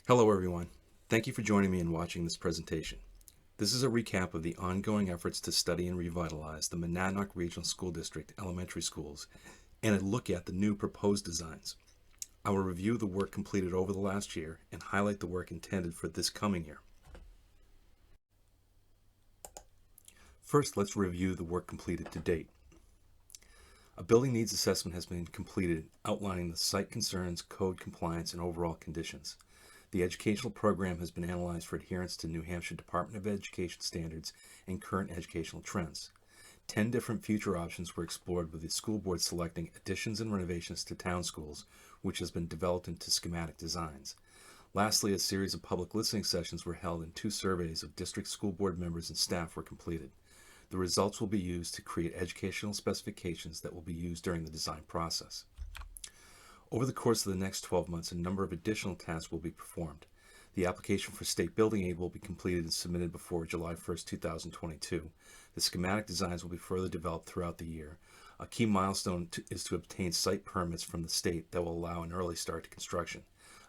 Hello everyone. Thank you for joining me and watching this presentation. This is a recap of the ongoing efforts to study and revitalize the Monadnock Regional School District elementary schools and a look at the new proposed designs. I will review the work completed over the last year and highlight the work intended for this coming year. First, let's review the work completed to date. A building needs assessment has been completed outlining the site concerns, code compliance, and overall conditions. The educational program has been analyzed for adherence to New Hampshire Department of Education standards and current educational trends. 10 different future options were explored, with the school board selecting additions and renovations to town schools, which has been developed into Schematic Designs. Lastly, a series of public listening sessions were held and 2 surveys of district school board members and staff were completed. The results will be used to create educational specifications that will be used during the design process. Over the course of the next 12 months, a number of additional tasks will be performed. The application for state building aid will be completed and submitted before July 1st, 2022. The schematic designs will be further developed throughout the year. A key milestone is to obtain site permits from the state that will allow an early start to construction.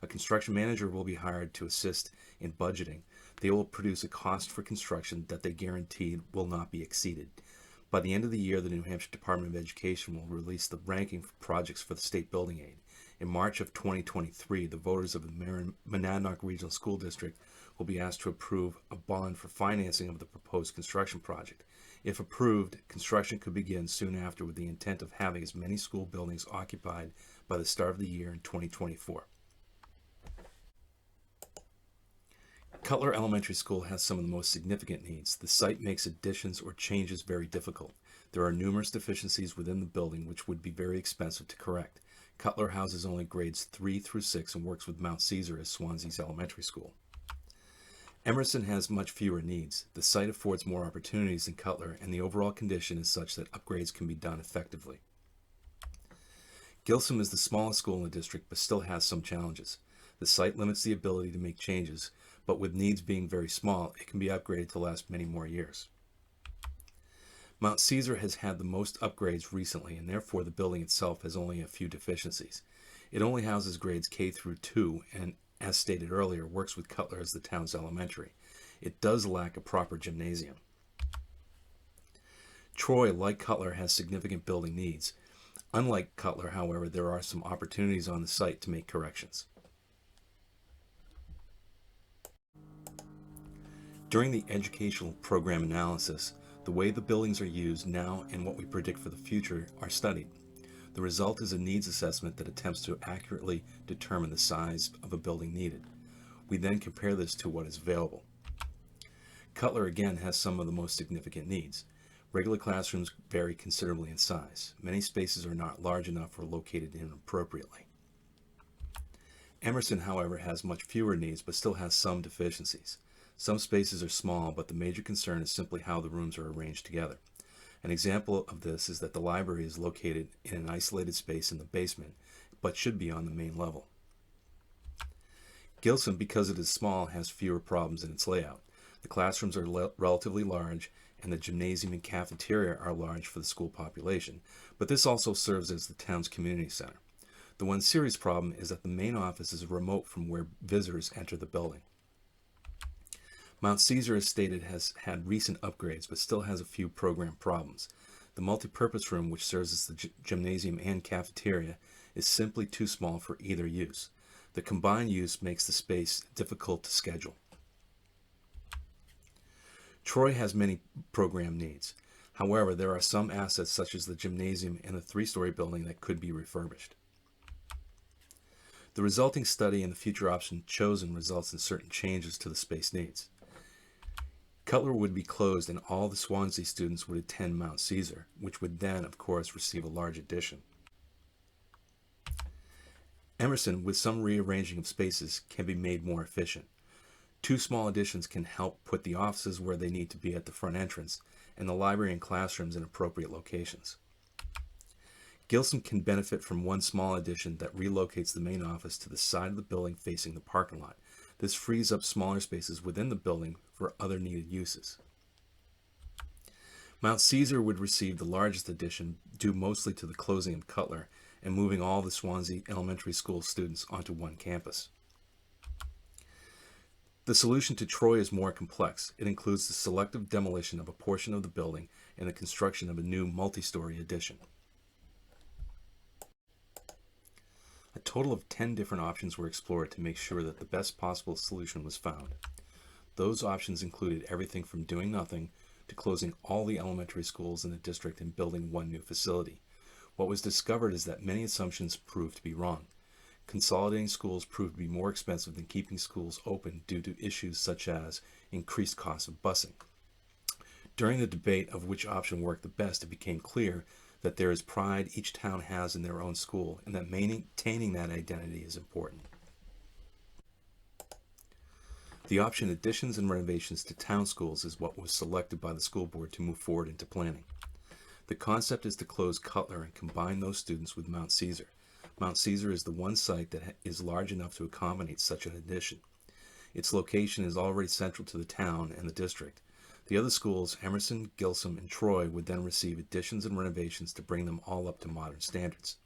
A construction manager will be hired to assist in budgeting. They will produce a cost for construction that they guarantee will not be exceeded. By the end of the year, the New Hampshire Department of Education will release the ranking for projects for the state building aid. In March of 2023, the voters of the Monadnock Regional School District will be asked to approve a bond for financing of the proposed construction project. If approved, construction could begin soon after, with the intent of having as many school buildings occupied by the start of the year in 2024. Cutler Elementary School has some of the most significant needs. The site makes additions or changes very difficult. There are numerous deficiencies within the building which would be very expensive to correct. Cutler houses only grades 3 through 6 and works with Mount Caesar as Swansea's elementary school. Emerson has much fewer needs. The site affords more opportunities than Cutler, and the overall condition is such that upgrades can be done effectively. Gilsum is the smallest school in the district but still has some challenges. The site limits the ability to make changes, but with needs being very small, it can be upgraded to last many more years. Mount Caesar has had the most upgrades recently, and therefore the building itself has only a few deficiencies. It only houses grades K through 2 and, as stated earlier, works with Cutler as the town's elementary. It does lack a proper gymnasium. Troy, like Cutler, has significant building needs. Unlike Cutler, however, there are some opportunities on the site to make corrections. During the educational program analysis, the way the buildings are used now and what we predict for the future are studied. The result is a needs assessment that attempts to accurately determine the size of a building needed. We then compare this to what is available. Cutler again has some of the most significant needs. Regular classrooms vary considerably in size. Many spaces are not large enough or located inappropriately. Emerson, however, has much fewer needs but still has some deficiencies. Some spaces are small, but the major concern is simply how the rooms are arranged together. An example of this is that the library is located in an isolated space in the basement, but should be on the main level. Gilsum, because it is small, has fewer problems in its layout. The classrooms are relatively large, and the gymnasium and cafeteria are large for the school population, but this also serves as the town's community center. The one serious problem is that the main office is remote from where visitors enter the building. Mount Caesar, as stated, has had recent upgrades but still has a few program problems. The multi-purpose room, which serves as the gymnasium and cafeteria, is simply too small for either use. The combined use makes the space difficult to schedule. Troy has many program needs. However, there are some assets such as the gymnasium and the 3-story building that could be refurbished. The resulting study and the future option chosen results in certain changes to the space needs. Cutler would be closed and all the Swansea students would attend Mount Caesar, which would then, of course, receive a large addition. Emerson, with some rearranging of spaces, can be made more efficient. 2 small additions can help put the offices where they need to be at the front entrance, and the library and classrooms in appropriate locations. Gilsum can benefit from 1 small addition that relocates the main office to the side of the building facing the parking lot. This frees up smaller spaces within the building for other needed uses. Mount Caesar would receive the largest addition, due mostly to the closing of Cutler and moving all the Swansea Elementary School students onto one campus. The solution to Troy is more complex. It includes the selective demolition of a portion of the building and the construction of a new multi-story addition. A total of 10 different options were explored to make sure that the best possible solution was found. Those options included everything from doing nothing to closing all the elementary schools in the district and building one new facility. What was discovered is that many assumptions proved to be wrong. Consolidating schools proved to be more expensive than keeping schools open due to issues such as increased costs of busing. During the debate of which option worked the best, it became clear that there is pride each town has in their own school and that maintaining that identity is important. The option additions and renovations to town schools is what was selected by the school board to move forward into planning. The concept is to close Cutler and combine those students with Mount Caesar. Mount Caesar is the one site that is large enough to accommodate such an addition. Its location is already central to the town and the district. The other schools, Emerson, Gilsum, and Troy, would then receive additions and renovations to bring them all up to modern standards.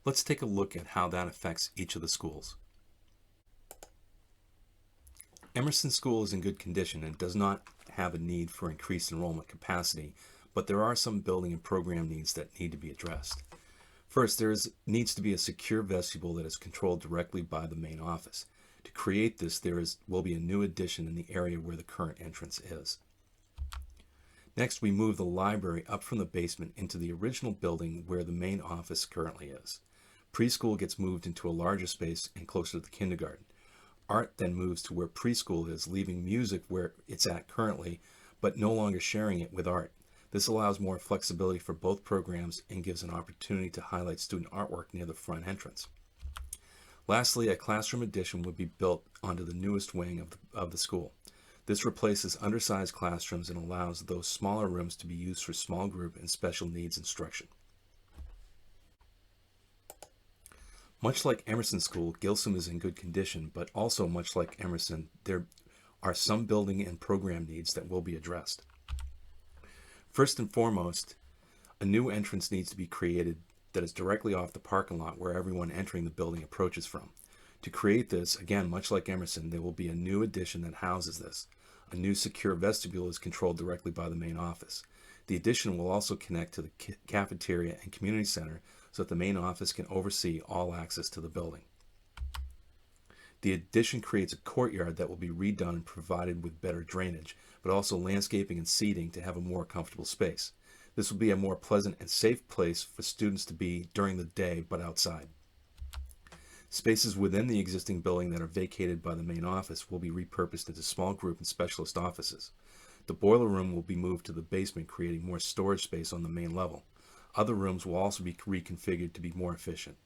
Let's take a look at how that affects each of the schools. Emerson School is in good condition and does not have a need for increased enrollment capacity, but there are some building and program needs that need to be addressed. First, needs to be a secure vestibule that is controlled directly by the main office. To create this, will be a new addition in the area where the current entrance is. Next, we move the library up from the basement into the original building where the main office currently is. Preschool gets moved into a larger space and closer to the kindergarten. Art then moves to where preschool is, leaving music where it's at currently, but no longer sharing it with art. This allows more flexibility for both programs and gives an opportunity to highlight student artwork near the front entrance. Lastly, a classroom addition would be built onto the newest wing of the school. This replaces undersized classrooms and allows those smaller rooms to be used for small group and special needs instruction. Much like Emerson School, Gilsum is in good condition, but also much like Emerson, there are some building and program needs that will be addressed. First and foremost, a new entrance needs to be created that is directly off the parking lot where everyone entering the building approaches from. To create this, again, much like Emerson, there will be a new addition that houses this. A new secure vestibule is controlled directly by the main office. The addition will also connect to the cafeteria and community center so that the main office can oversee all access to the building. The addition creates a courtyard that will be redone and provided with better drainage, but also landscaping and seating to have a more comfortable space. This will be a more pleasant and safe place for students to be during the day, but outside. Spaces within the existing building that are vacated by the main office will be repurposed into small group and specialist offices. The boiler room will be moved to the basement, creating more storage space on the main level. Other rooms will also be reconfigured to be more efficient.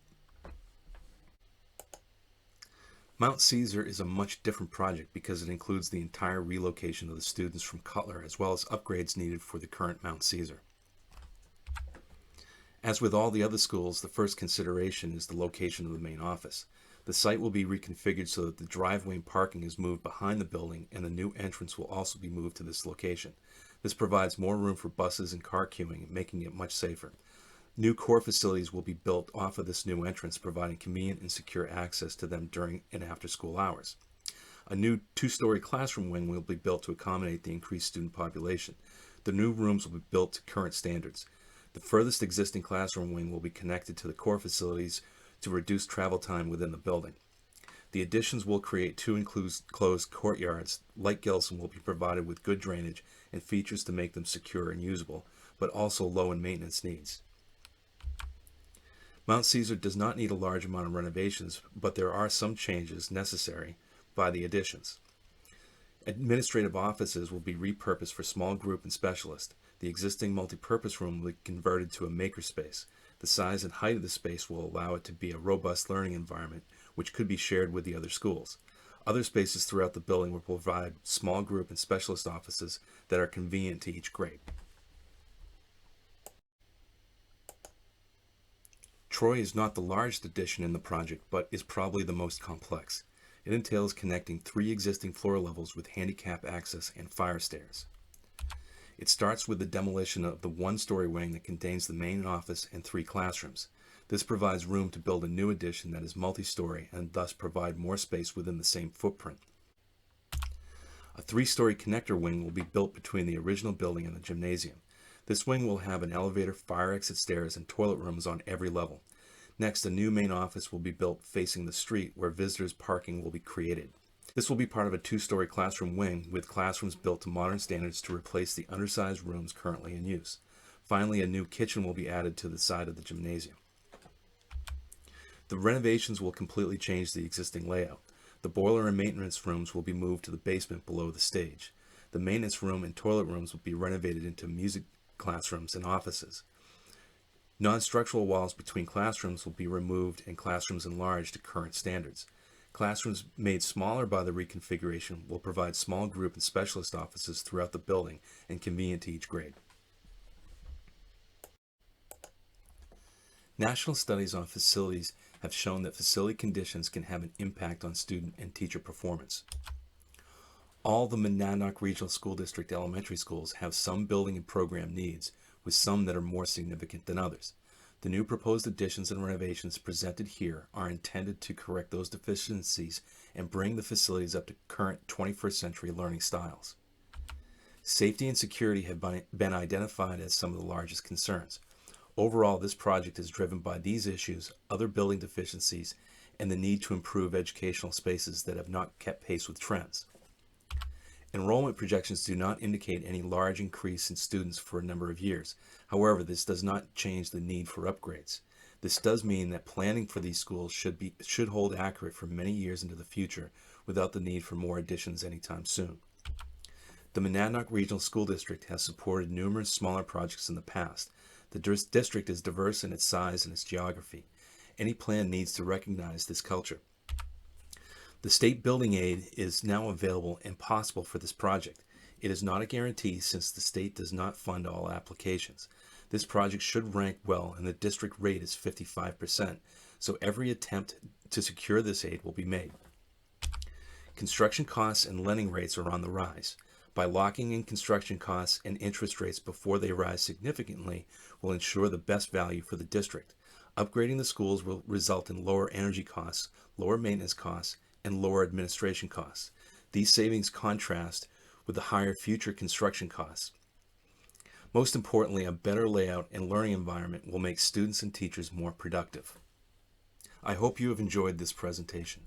Mount Caesar is a much different project because it includes the entire relocation of the students from Cutler as well as upgrades needed for the current Mount Caesar. As with all the other schools, the first consideration is the location of the main office. The site will be reconfigured so that the driveway and parking is moved behind the building and the new entrance will also be moved to this location. This provides more room for buses and car queuing, making it much safer. New core facilities will be built off of this new entrance, providing convenient and secure access to them during and after school hours. A new two-story classroom wing will be built to accommodate the increased student population. The new rooms will be built to current standards. The furthest existing classroom wing will be connected to the core facilities to reduce travel time within the building. The additions will create two enclosed courtyards. Like Gilsum, will be provided with good drainage and features to make them secure and usable, but also low in maintenance needs. Mount Caesar does not need a large amount of renovations, but there are some changes necessary by the additions. Administrative offices will be repurposed for small group and specialist. The existing multipurpose room will be converted to a makerspace. The size and height of the space will allow it to be a robust learning environment, which could be shared with the other schools. Other spaces throughout the building will provide small group and specialist offices that are convenient to each grade. Troy is not the largest addition in the project, but is probably the most complex. It entails connecting 3 existing floor levels with handicap access and fire stairs. It starts with the demolition of the one-story wing that contains the main office and 3 classrooms. This provides room to build a new addition that is multi-story and thus provide more space within the same footprint. A 3-story connector wing will be built between the original building and the gymnasium. This wing will have an elevator, fire exit stairs, and toilet rooms on every level. Next, a new main office will be built facing the street where visitors' parking will be created. This will be part of a 2-story classroom wing with classrooms built to modern standards to replace the undersized rooms currently in use. Finally, a new kitchen will be added to the side of the gymnasium. The renovations will completely change the existing layout. The boiler and maintenance rooms will be moved to the basement below the stage. The maintenance room and toilet rooms will be renovated into music classrooms and offices. Non-structural walls between classrooms will be removed and classrooms enlarged to current standards. Classrooms made smaller by the reconfiguration will provide small group and specialist offices throughout the building and convenient to each grade. National studies on facilities have shown that facility conditions can have an impact on student and teacher performance. All the Monadnock Regional School District elementary schools have some building and program needs, with some that are more significant than others. The new proposed additions and renovations presented here are intended to correct those deficiencies and bring the facilities up to current 21st century learning styles. Safety and security have been identified as some of the largest concerns. Overall, this project is driven by these issues, other building deficiencies, and the need to improve educational spaces that have not kept pace with trends. Enrollment projections do not indicate any large increase in students for a number of years. However, this does not change the need for upgrades. This does mean that planning for these schools should hold accurate for many years into the future without the need for more additions anytime soon. The Monadnock Regional School District has supported numerous smaller projects in the past. The district is diverse in its size and its geography. Any plan needs to recognize this culture. The state building aid is now available and possible for this project. It is not a guarantee since the state does not fund all applications. This project should rank well and the district rate is 55%, so every attempt to secure this aid will be made. Construction costs and lending rates are on the rise. By locking in construction costs and interest rates before they rise significantly will ensure the best value for the district. Upgrading the schools will result in lower energy costs, lower maintenance costs, and lower administration costs. These savings contrast with the higher future construction costs. Most importantly, a better layout and learning environment will make students and teachers more productive. I hope you have enjoyed this presentation.